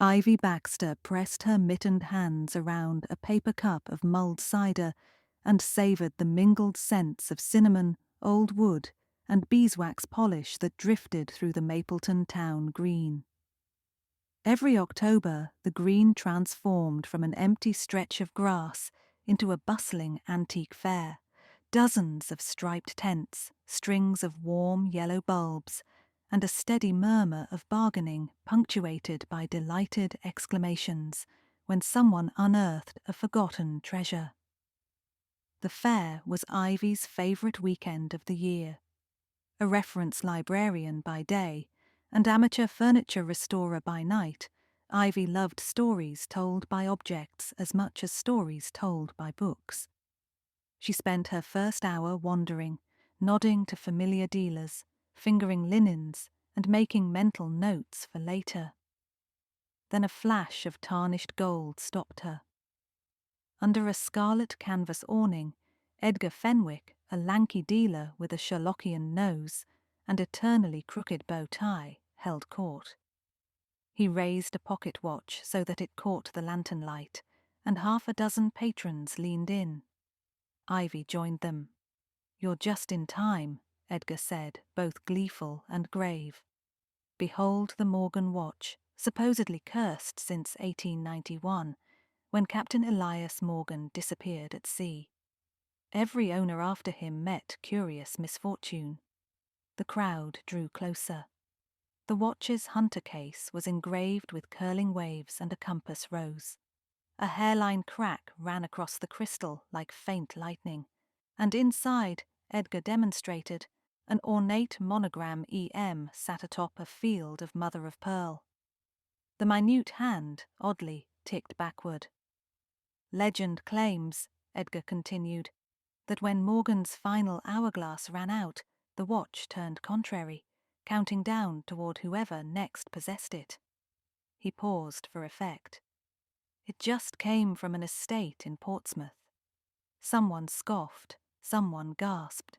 Ivy Baxter pressed her mittened hands around a paper cup of mulled cider and savoured the mingled scents of cinnamon, old wood, and beeswax polish that drifted through the Mapleton town green. Every October, the green transformed from an empty stretch of grass into a bustling antique fair. Dozens of striped tents, strings of warm yellow bulbs, and a steady murmur of bargaining punctuated by delighted exclamations when someone unearthed a forgotten treasure. The fair was Ivy's favourite weekend of the year. A reference librarian by day and amateur furniture restorer by night, Ivy loved stories told by objects as much as stories told by books. She spent her first hour wandering, nodding to familiar dealers, fingering linens, and making mental notes for later. Then a flash of tarnished gold stopped her. Under a scarlet canvas awning, Edgar Fenwick, a lanky dealer with a Sherlockian nose and eternally crooked bow tie, held court. He raised a pocket watch so that it caught the lantern light, and half a dozen patrons leaned in. Ivy joined them. "You're just in time," Edgar said, both gleeful and grave. "Behold the Morgan watch, supposedly cursed since 1891, when Captain Elias Morgan disappeared at sea. Every owner after him met curious misfortune." The crowd drew closer. The watch's hunter case was engraved with curling waves and a compass rose. A hairline crack ran across the crystal like faint lightning, and inside, Edgar demonstrated, an ornate monogram EM sat atop a field of mother of pearl. The minute hand, oddly, ticked backward. "Legend claims," Edgar continued, "that when Morgan's final hourglass ran out, the watch turned contrary, counting down toward whoever next possessed it." He paused for effect. "It just came from an estate in Portsmouth." Someone scoffed, someone gasped.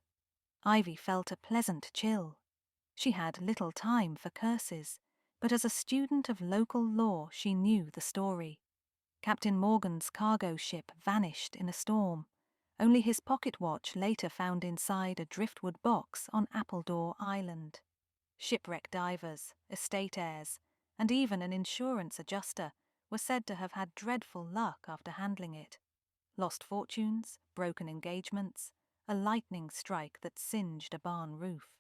Ivy felt a pleasant chill. She had little time for curses, but as a student of local law she knew the story. Captain Morgan's cargo ship vanished in a storm. Only his pocket watch later found inside a driftwood box on Appledore Island. Shipwreck divers, estate heirs, and even an insurance adjuster were said to have had dreadful luck after handling it. Lost fortunes, broken engagements, a lightning strike that singed a barn roof.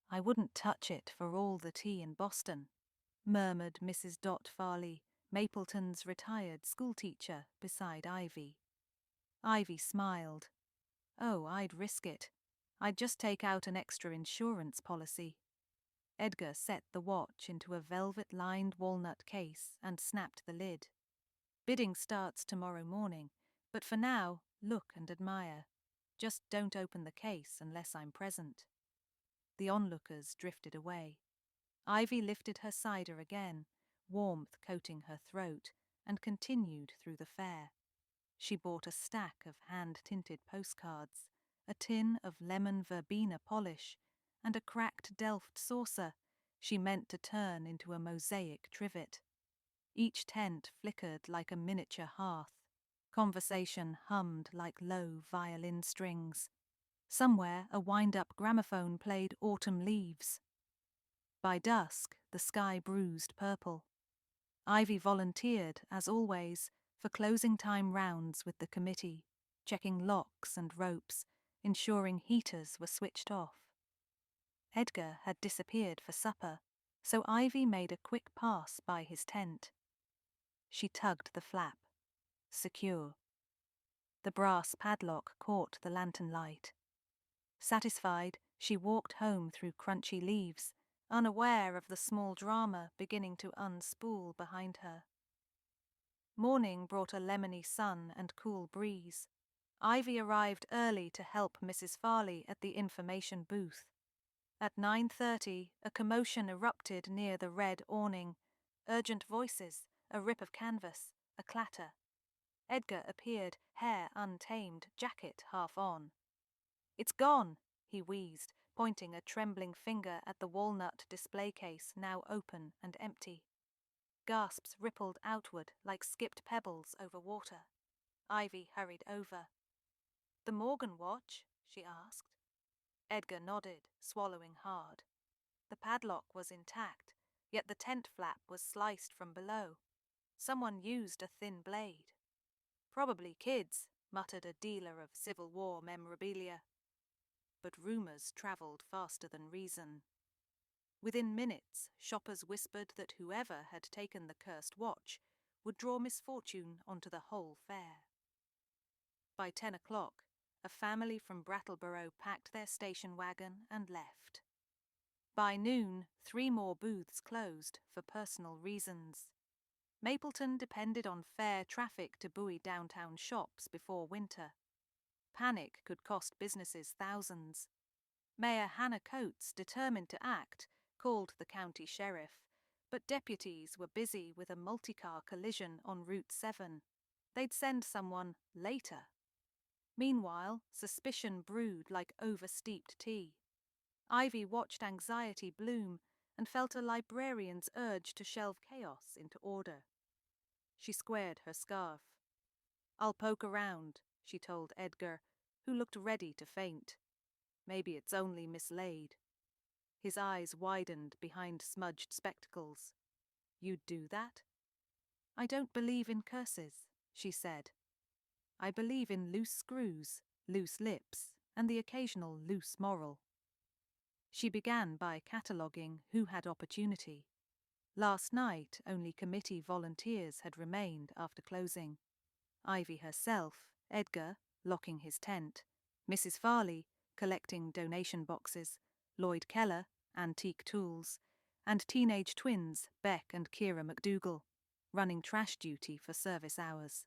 "I wouldn't touch it for all the tea in Boston," murmured Mrs. Dot Farley, Mapleton's retired schoolteacher, beside Ivy. Ivy smiled. "Oh, I'd risk it. I'd just take out an extra insurance policy." Edgar set the watch into a velvet-lined walnut case and snapped the lid. "Bidding starts tomorrow morning, but for now, look and admire. Just don't open the case unless I'm present." The onlookers drifted away. Ivy lifted her cider again, warmth coating her throat, and continued through the fair. She bought a stack of hand-tinted postcards, a tin of lemon verbena polish, and a cracked Delft saucer she meant to turn into a mosaic trivet. Each tent flickered like a miniature hearth. Conversation hummed like low violin strings. Somewhere a wind-up gramophone played Autumn Leaves. By dusk, the sky bruised purple. Ivy volunteered, as always, for closing time rounds with the committee, checking locks and ropes, ensuring heaters were switched off. Edgar had disappeared for supper, so Ivy made a quick pass by his tent. She tugged the flap. Secure. The brass padlock caught the lantern light. Satisfied, she walked home through crunchy leaves, unaware of the small drama beginning to unspool behind her. Morning brought a lemony sun and cool breeze. Ivy arrived early to help Mrs. Farley at the information booth. At 9:30, a commotion erupted near the red awning. Urgent voices, a rip of canvas, a clatter. Edgar appeared, hair untamed, jacket half on. "It's gone," he wheezed, pointing a trembling finger at the walnut display case now open and empty. Gasps rippled outward like skipped pebbles over water. Ivy hurried over. "The Morgan watch?" she asked. Edgar nodded, swallowing hard. The padlock was intact, yet the tent flap was sliced from below. Someone used a thin blade. "Probably kids," muttered a dealer of Civil War memorabilia. But rumours travelled faster than reason. Within minutes, shoppers whispered that whoever had taken the cursed watch would draw misfortune onto the whole fair. By 10 o'clock, a family from Brattleboro packed their station wagon and left. By noon, 3 more booths closed for personal reasons. Mapleton depended on fair traffic to buoy downtown shops before winter. Panic could cost businesses thousands. Mayor Hannah Coates, determined to act, called the county sheriff, but deputies were busy with a multi-car collision on Route 7. They'd send someone later. Meanwhile, suspicion brewed like oversteeped tea. Ivy watched anxiety bloom and felt a librarian's urge to shelve chaos into order. She squared her scarf. "I'll poke around," she told Edgar, who looked ready to faint. "Maybe it's only mislaid." His eyes widened behind smudged spectacles. "You'd do that?" "I don't believe in curses," she said. "I believe in loose screws, loose lips, and the occasional loose moral." She began by cataloguing who had opportunity. Last night, only committee volunteers had remained after closing. Ivy herself, Edgar, locking his tent, Mrs. Farley, collecting donation boxes, Lloyd Keller, antique tools, and teenage twins Beck and Kira McDougall, running trash duty for service hours.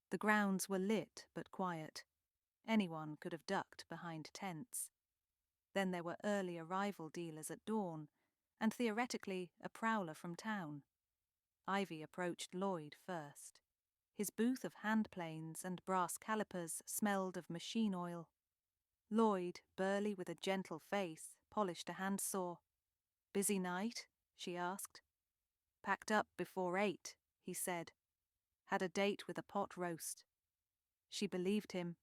The grounds were lit but quiet. Anyone could have ducked behind tents. Then there were early arrival dealers at dawn, and theoretically a prowler from town. Ivy approached Lloyd first. His booth of hand planes and brass calipers smelled of machine oil. Lloyd, burly with a gentle face, polished a handsaw. "Busy night?" she asked. "Packed up before 8, he said. "Had a date with a pot roast." She believed him.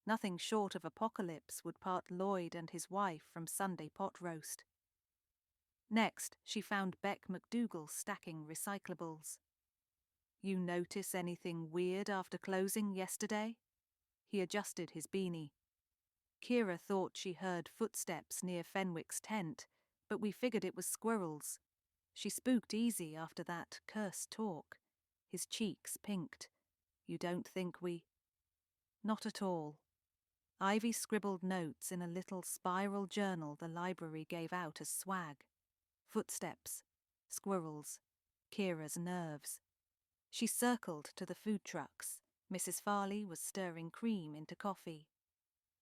Nothing short of apocalypse would part Lloyd and his wife from Sunday pot roast. Next, she found Beck McDougall stacking recyclables. "You notice anything weird after closing yesterday?" He adjusted his beanie. "Kira thought she heard footsteps near Fenwick's tent, but we figured it was squirrels. She spooked easy after that cursed talk." His cheeks pinked. "You don't think we—" "Not at all." Ivy scribbled notes in a little spiral journal the library gave out as swag. Footsteps, squirrels, Kira's nerves. She circled to the food trucks. Mrs. Farley was stirring cream into coffee.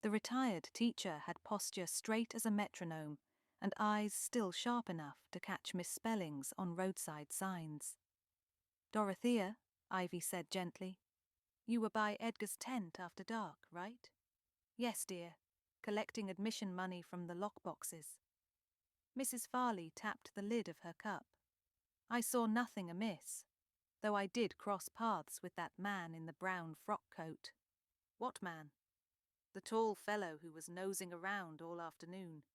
The retired teacher had posture straight as a metronome and eyes still sharp enough to catch misspellings on roadside signs. "Dorothea," Ivy said gently, "you were by Edgar's tent after dark, right?" "Yes, dear. Collecting admission money from the lockboxes." Mrs. Farley tapped the lid of her cup. "I saw nothing amiss, though I did cross paths with that man in the brown frock coat." "What man?" "The tall fellow who was nosing around all afternoon.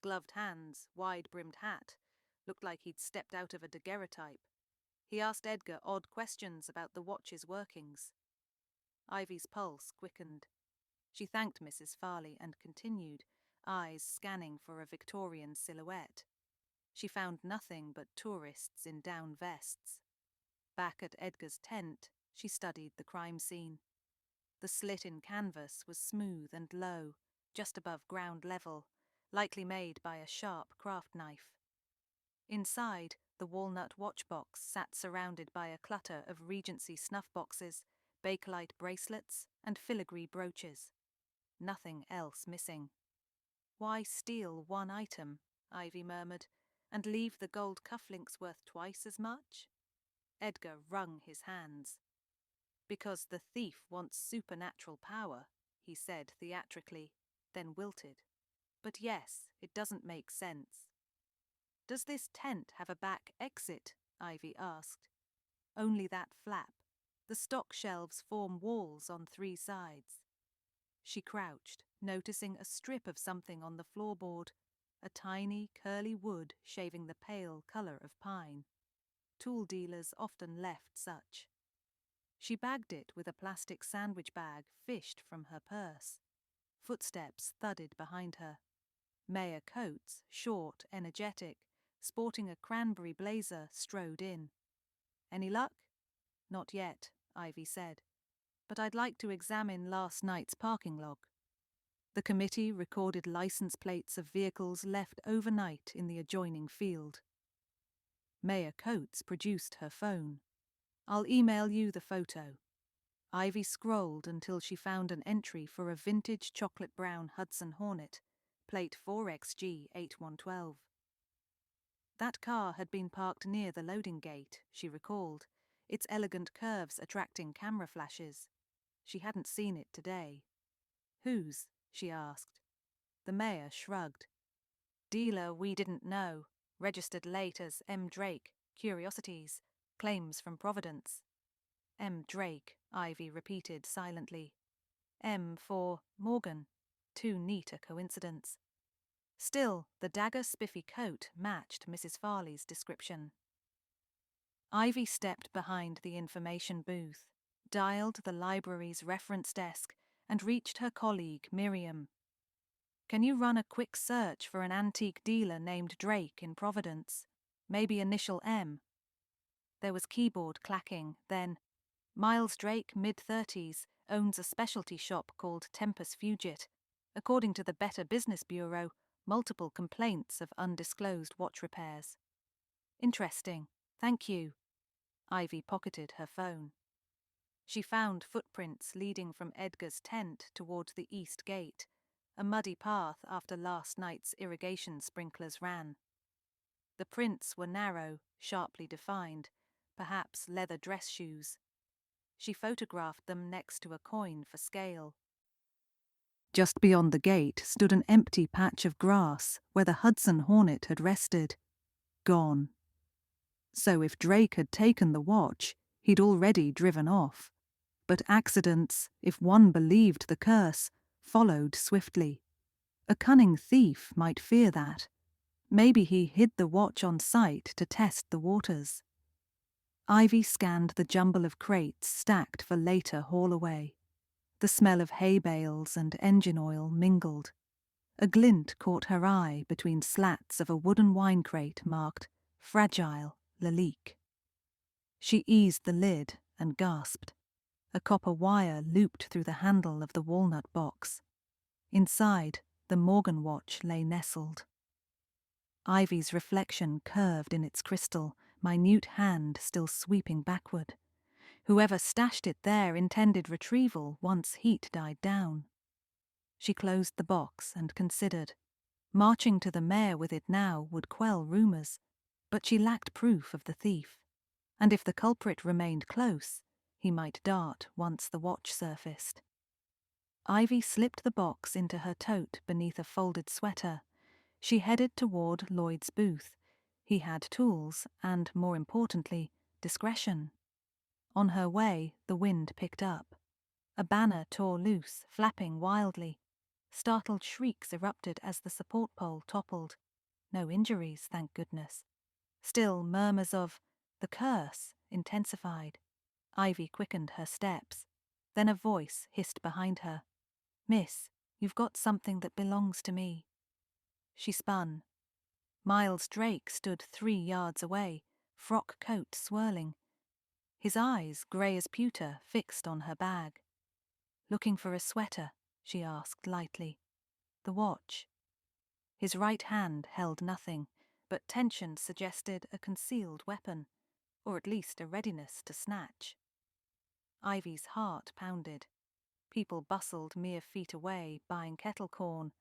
Gloved hands, wide-brimmed hat. Looked like he'd stepped out of a daguerreotype. He asked Edgar odd questions about the watch's workings." Ivy's pulse quickened. She thanked Mrs. Farley and continued, eyes scanning for a Victorian silhouette. She found nothing but tourists in down vests. Back at Edgar's tent, she studied the crime scene. The slit in canvas was smooth and low, just above ground level, likely made by a sharp craft knife. Inside, the walnut watchbox sat surrounded by a clutter of Regency snuff boxes, Bakelite bracelets, and filigree brooches. Nothing else missing. "Why steal one item," Ivy murmured, "and leave the gold cufflinks worth twice as much?" Edgar wrung his hands. "Because the thief wants supernatural power," he said theatrically, then wilted. "But yes, it doesn't make sense." "Does this tent have a back exit?" Ivy asked. Only that flap. The stock shelves form walls on 3 sides. She crouched, noticing a strip of something on the floorboard, a tiny, curly wood shaving the pale colour of pine. Tool dealers often left such. She bagged it with a plastic sandwich bag fished from her purse. Footsteps thudded behind her. Mayor Coates, short, energetic, sporting a cranberry blazer, strode in. "Any luck?" "Not yet," Ivy said. "But I'd like to examine last night's parking log." The committee recorded license plates of vehicles left overnight in the adjoining field. Mayor Coates produced her phone. "I'll email you the photo." Ivy scrolled until she found an entry for a vintage chocolate brown Hudson Hornet, plate 4XG8112. That car had been parked near the loading gate, she recalled, its elegant curves attracting camera flashes. She hadn't seen it today. "Whose?" she asked. The mayor shrugged. "Dealer we didn't know, registered late as M. Drake, Curiosities, claims from Providence." M. Drake, Ivy repeated silently. M for Morgan. Too neat a coincidence. Still, the dagger spiffy coat matched Mrs. Farley's description. Ivy stepped behind the information booth, dialed the library's reference desk, and reached her colleague, Miriam. "Can you run a quick search for an antique dealer named Drake in Providence? Maybe initial M." There was keyboard clacking, then, "Miles Drake, mid-30s, owns a specialty shop called Tempus Fugit. According to the Better Business Bureau, multiple complaints of undisclosed watch repairs." "Interesting. Thank you." Ivy pocketed her phone. She found footprints leading from Edgar's tent toward the east gate, a muddy path after last night's irrigation sprinklers ran. The prints were narrow, sharply defined, perhaps leather dress shoes. She photographed them next to a coin for scale. Just beyond the gate stood an empty patch of grass where the Hudson Hornet had rested. Gone. So if Drake had taken the watch, he'd already driven off. But accidents, if one believed the curse, followed swiftly. A cunning thief might fear that. Maybe he hid the watch on site to test the waters. Ivy scanned the jumble of crates stacked for later haul away. The smell of hay bales and engine oil mingled. A glint caught her eye between slats of a wooden wine crate marked "Fragile Lalique." She eased the lid and gasped. A copper wire looped through the handle of the walnut box. Inside, the Morgan watch lay nestled. Ivy's reflection curved in its crystal, minute hand still sweeping backward. Whoever stashed it there intended retrieval once heat died down. She closed the box and considered. Marching to the mayor with it now would quell rumours, but she lacked proof of the thief. And if the culprit remained close, he might dart once the watch surfaced. Ivy slipped the box into her tote beneath a folded sweater. She headed toward Lloyd's booth. He had tools and, more importantly, discretion. On her way, the wind picked up. A banner tore loose, flapping wildly. Startled shrieks erupted as the support pole toppled. No injuries, thank goodness. Still, murmurs of "the curse" intensified. Ivy quickened her steps. Then a voice hissed behind her. "Miss, you've got something that belongs to me." She spun. Miles Drake stood 3 yards away, frock coat swirling. His eyes, grey as pewter, fixed on her bag. "Looking for a sweater?" she asked lightly. "The watch." His right hand held nothing, but tension suggested a concealed weapon, or at least a readiness to snatch. Ivy's heart pounded. People bustled mere feet away, buying kettle corn.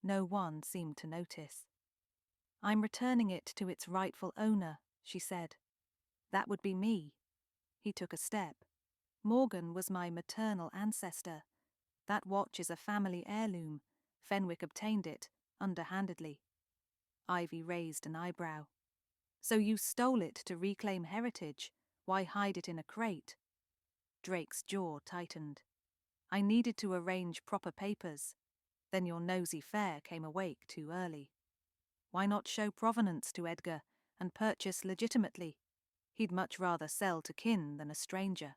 No one seemed to notice. "I'm returning it to its rightful owner," she said. "That would be me." He took a step. "Morgan was my maternal ancestor. That watch is a family heirloom. Fenwick obtained it, underhandedly." Ivy raised an eyebrow. So you stole it to reclaim heritage. Why hide it in a crate? Drake's jaw tightened. I needed to arrange proper papers. Then your nosy fare came awake too early. Why not show provenance to Edgar and purchase legitimately? He'd much rather sell to kin than a stranger.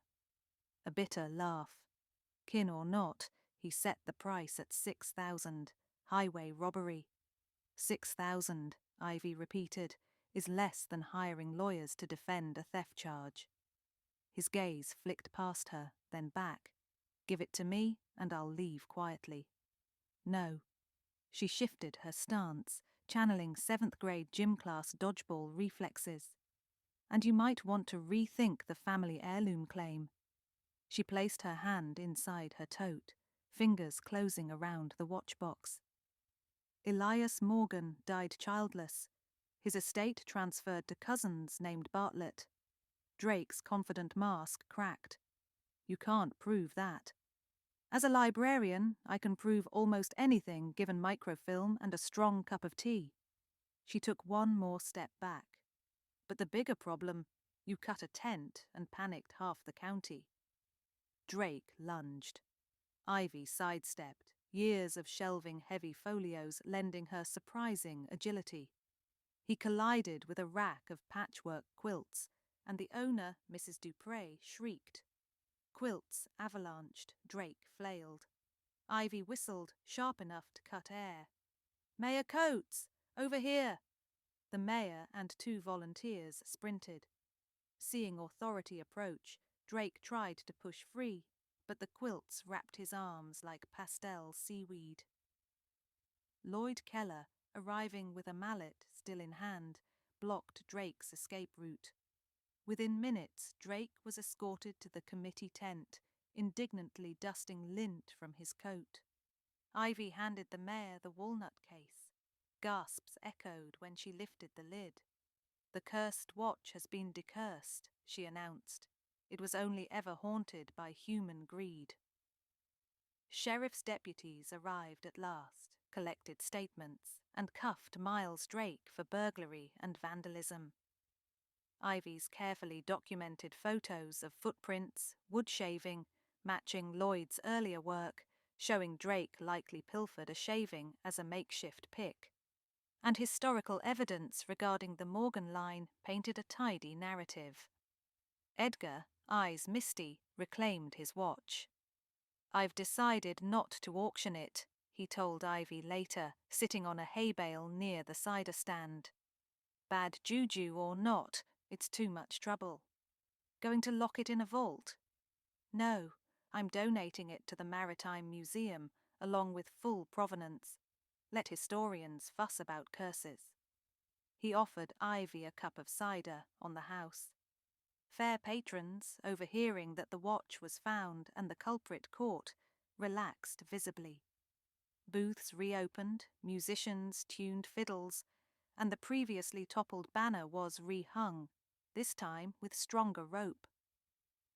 A bitter laugh. Kin or not, he set the price at 6,000. Highway robbery. 6,000, Ivy repeated, is less than hiring lawyers to defend a theft charge. His gaze flicked past her, then back. Give it to me, and I'll leave quietly. No. She shifted her stance, channeling 7th grade gym class dodgeball reflexes. And you might want to rethink the family heirloom claim. She placed her hand inside her tote, fingers closing around the watchbox. Elias Morgan died childless. His estate transferred to cousins named Bartlett. Drake's confident mask cracked. You can't prove that. As a librarian, I can prove almost anything given microfilm and a strong cup of tea. She took one more step back. But the bigger problem, you cut a tent and panicked half the county. Drake lunged. Ivy sidestepped, years of shelving heavy folios lending her surprising agility. He collided with a rack of patchwork quilts, and the owner, Mrs. Dupre, shrieked. Quilts avalanched, Drake flailed. Ivy whistled, sharp enough to cut air. Mayor Coates! Over here! The mayor and 2 volunteers sprinted. Seeing authority approach, Drake tried to push free, but the quilts wrapped his arms like pastel seaweed. Lloyd Keller, arriving with a mallet still in hand, blocked Drake's escape route. Within minutes, Drake was escorted to the committee tent, indignantly dusting lint from his coat. Ivy handed the mayor the walnut case. Gasps echoed when she lifted the lid. The cursed watch has been decursed, she announced. It was only ever haunted by human greed. Sheriff's deputies arrived at last, collected statements, and cuffed Miles Drake for burglary and vandalism. Ivy's carefully documented photos of footprints, wood shaving, matching Lloyd's earlier work, showing Drake likely pilfered a shaving as a makeshift pick, and historical evidence regarding the Morgan line painted a tidy narrative. Edgar, eyes misty, reclaimed his watch. I've decided not to auction it, he told Ivy later, sitting on a hay bale near the cider stand. Bad juju or not, it's too much trouble. Going to lock it in a vault? No, I'm donating it to the Maritime Museum, along with full provenance. Let historians fuss about curses. He offered Ivy a cup of cider on the house. Fair patrons, overhearing that the watch was found and the culprit caught, relaxed visibly. Booths reopened, musicians tuned fiddles, and the previously toppled banner was rehung, this time with stronger rope.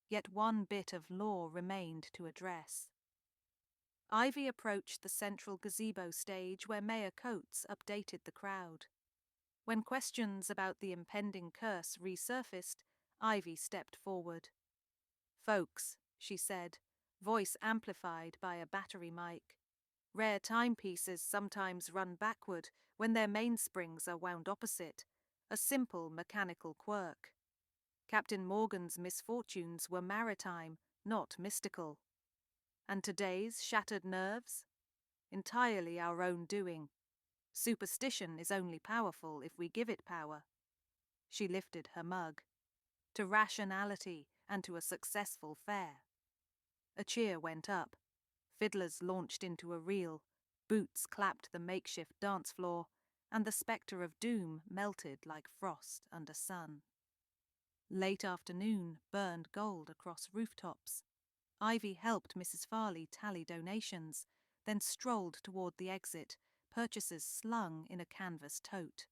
Yet one bit of law remained to address. Ivy approached the central gazebo stage where Mayor Coates updated the crowd. When questions about the impending curse resurfaced, Ivy stepped forward. Folks, she said, voice amplified by a battery mic. Rare timepieces sometimes run backward when their mainsprings are wound opposite, a simple mechanical quirk. Captain Morgan's misfortunes were maritime, not mystical. And today's shattered nerves? Entirely our own doing. Superstition is only powerful if we give it power. She lifted her mug. To rationality and to a successful fair. A cheer went up. Fiddlers launched into a reel. Boots clapped the makeshift dance floor, and the spectre of doom melted like frost under sun. Late afternoon burned gold across rooftops. Ivy helped Mrs. Farley tally donations, then strolled toward the exit, purchases slung in a canvas tote.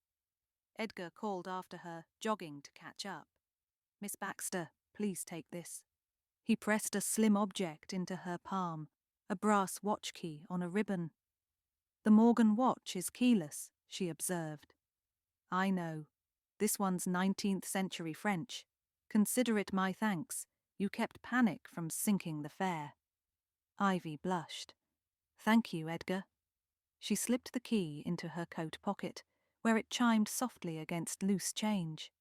Edgar called after her, jogging to catch up. Miss Baxter, please take this. He pressed a slim object into her palm, a brass watch key on a ribbon. The Morgan watch is keyless, she observed. I know. This one's 19th century French. Consider it my thanks. You kept panic from sinking the fare. Ivy blushed. Thank you, Edgar. She slipped the key into her coat pocket, where it chimed softly against loose change.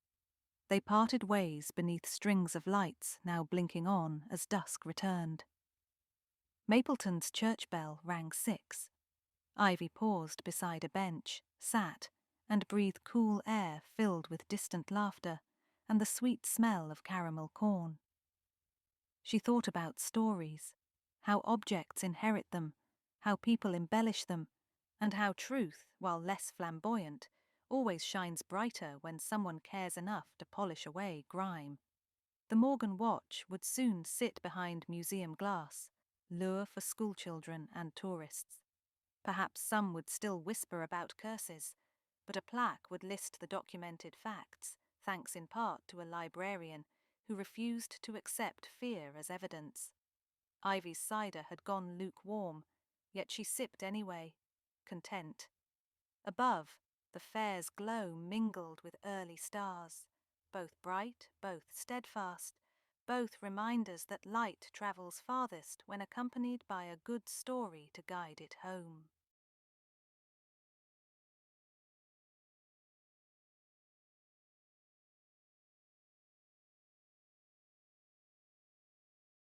They parted ways beneath strings of lights now blinking on as dusk returned. Mapleton's church bell rang 6. Ivy paused beside a bench, sat, and breathed cool air filled with distant laughter and the sweet smell of caramel corn. She thought about stories, how objects inherit them, how people embellish them, and how truth, while less flamboyant, always shines brighter when someone cares enough to polish away grime. The Morgan watch would soon sit behind museum glass, lure for schoolchildren and tourists. Perhaps some would still whisper about curses, but a plaque would list the documented facts, thanks in part to a librarian who refused to accept fear as evidence. Ivy's cider had gone lukewarm, yet she sipped anyway, content. Above, the fair's glow mingled with early stars, both bright, both steadfast, both reminders that light travels farthest when accompanied by a good story to guide it home.